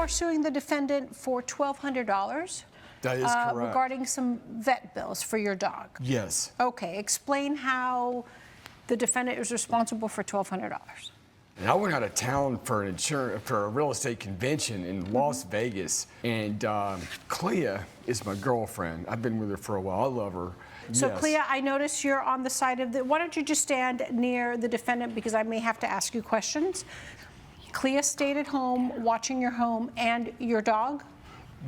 are suing the defendant for $1,200. That is correct. Regarding some vet bills for your dog. Yes. Okay, explain how the defendant is responsible for $1,200. And I went out of town for a real estate convention in Las Vegas, and Clea is my girlfriend. I've been with her for a while. I love her. So Yes. Clea, I notice you're on the side of the, why don't you just stand near the defendant because I may have to ask you questions. Clea stayed at home watching your home and your dog?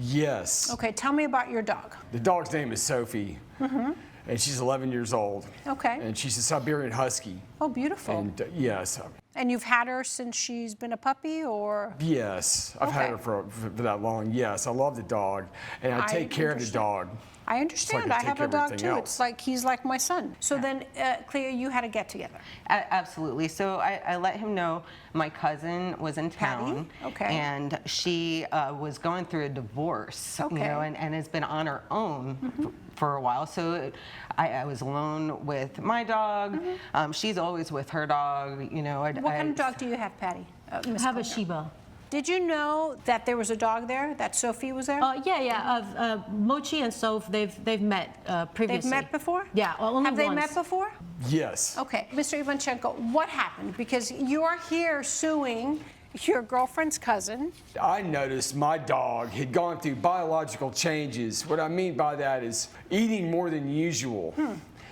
Yes. Okay, tell me about your dog. The dog's name is Sophie, and she's 11 years old. Okay. And she's a Siberian Husky. Oh, beautiful. And yes. And you've had her since she's been a puppy, or? Yes, I've had her for that long. Yes, I love the dog, and I take care of the dog. I understand. I I have take a dog everything too. else. It's like he's like my son. So then, Clea, you had to get together. Absolutely. So I let him know my cousin was in town, Okay. and she was going through a divorce, Okay. you know, and has been on her own for a while. So I was alone with my dog. She's always with her dog, you know. What kind of dog do you have, Patty? I have a Shiba. Did you know that there was a dog there, that Sophie was there? Yeah. Mochi and Soph, they've met previously. They've met before? Yeah, only Have they once. met before? Yes. Okay, Mr. Ivanchenko, what happened? Because you are here suing your girlfriend's cousin. I noticed my dog had gone through biological changes. What I mean by that is eating more than usual.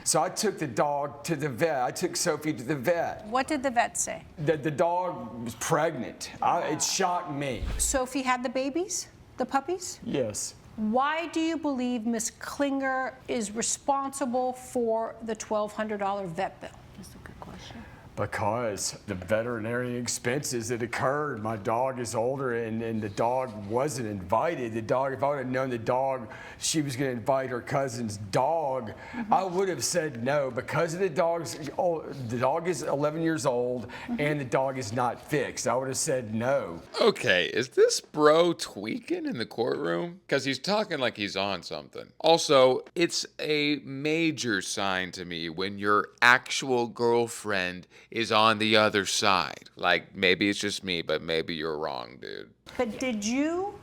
So I took the dog to the vet. I took Sophie to the vet. What did the vet say? That the dog was pregnant. It shocked me. Sophie had the babies, the puppies? Yes. Why do you believe Ms. Klinger is responsible for the $1,200 vet bill? That's a good question. Because the veterinary expenses that occurred. My dog is older, and the dog wasn't invited. The dog, if I would have known the dog, she was going to invite her cousin's dog, I would have said no. Because of the dog is 11 years old, and the dog is not fixed. I would have said no. Okay, is this bro tweaking in the courtroom? Because he's talking like he's on something. Also, it's a major sign to me when your actual girlfriend is on the other side. Like, maybe it's just me, but maybe you're wrong, dude. But did you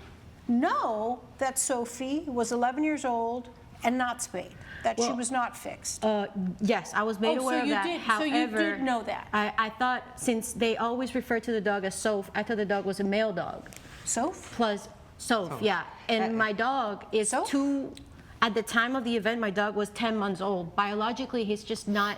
know that Sophie was 11 years old and not spayed? That she was not fixed? Yes, I was made aware of that. So you did know that? I thought, since they always refer to the dog as Soph, I thought the dog was a male dog. Soph? Plus Soph, yeah. And my dog is Soph? at the time of the event, my dog was 10 months old. Biologically, he's just not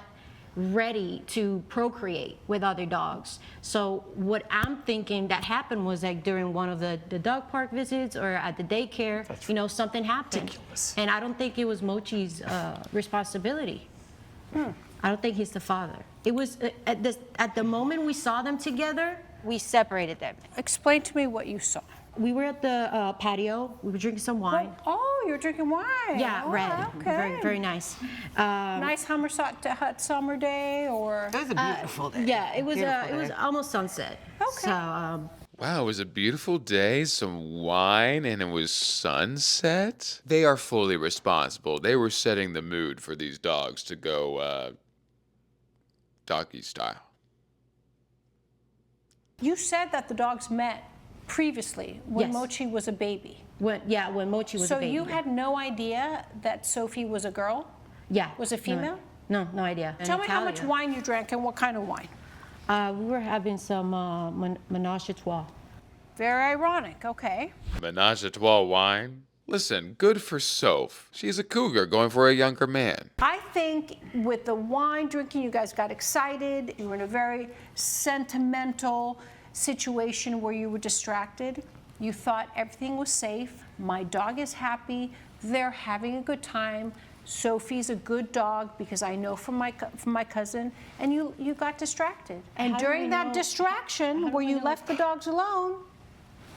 ready to procreate with other dogs. So what I'm thinking that happened was, like, during one of the dog park visits or at the daycare, you know, something happened. Ridiculous. And I don't think it was Mochi's responsibility. I don't think he's the father. It was at the moment we saw them together, we separated them. Explain to me what you saw. We were at the patio. We were drinking some wine. Oh, you were drinking wine. Yeah, red. Okay. Very, very nice. Nice hot summer day, or? It was a beautiful day. Yeah, it was. Beautiful It was day. almost sunset. Okay. So, Wow, it was a beautiful day, some wine, and it was sunset. They are fully responsible. They were setting the mood for these dogs to go doggy style. You said that the dogs met previously when Yes. Mochi was a baby. when Mochi was So a baby. you had no idea that Sophie was a girl? yeah. Was it female? No, no idea. Tell me how much wine you drank and what kind of wine. We were having some menage a trois. Very ironic, okay. Menage a trois wine? Listen, good for Soph. She's a cougar going for a younger man. I think with the wine drinking, you guys got excited. You were in a very sentimental situation where you were distracted. You thought everything was safe. My dog is happy. They're having a good time. Sophie's a good dog because I know from my cousin. And you got distracted. And How do during we that know- distraction, how do where we you know- left the dogs alone,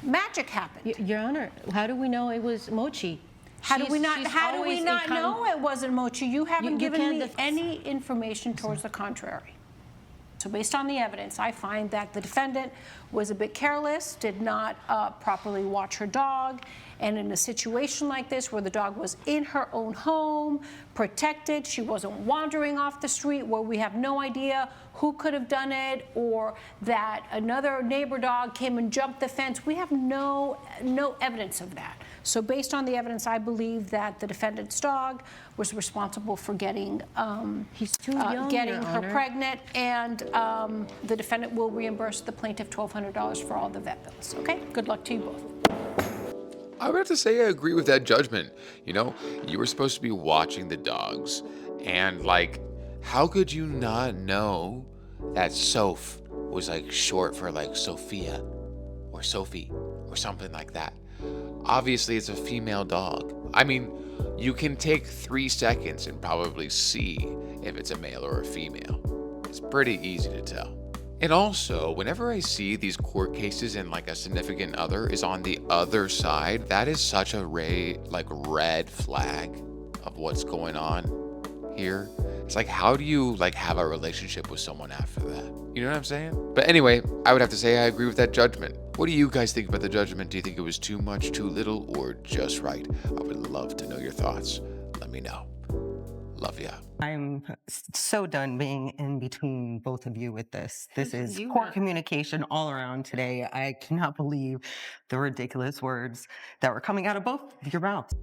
magic happened. Your Honor, how do we know it was Mochi? How do we She's not always know it wasn't Mochi? You haven't You given can't me any information towards the contrary. So based on the evidence, I find that the defendant was a bit careless, did not properly watch her dog, and in a situation like this where the dog was in her own home, protected. She wasn't wandering off the street where we have no idea who could have done it, or that another neighbor dog came and jumped the fence. We have no evidence of that. So based on the evidence, I believe that the defendant's dog was responsible for getting He's too young, getting Your her Honor. pregnant, and the defendant will reimburse the plaintiff $1,200 for all the vet bills. Okay? Good luck to you both. I would have to say I agree with that judgment. You know, you were supposed to be watching the dogs, and like, how could you not know that Soph was like short for like Sophia or Sophie or something like that? Obviously, it's a female dog. I mean, you can take 3 seconds and probably see if it's a male or a female. It's pretty easy to tell. And also, whenever I see these court cases and like a significant other is on the other side, that is such a red flag of what's going on here. It's like, how do you like have a relationship with someone after that? You know what I'm saying? But anyway, I would have to say I agree with that judgment. What do you guys think about the judgment? Do you think it was too much, too little, or just right? I would love to know your thoughts. Let me know. Love ya. I'm so done being in between both of you with this. This is You poor are. communication all around today. I cannot believe the ridiculous words that were coming out of both of your mouths.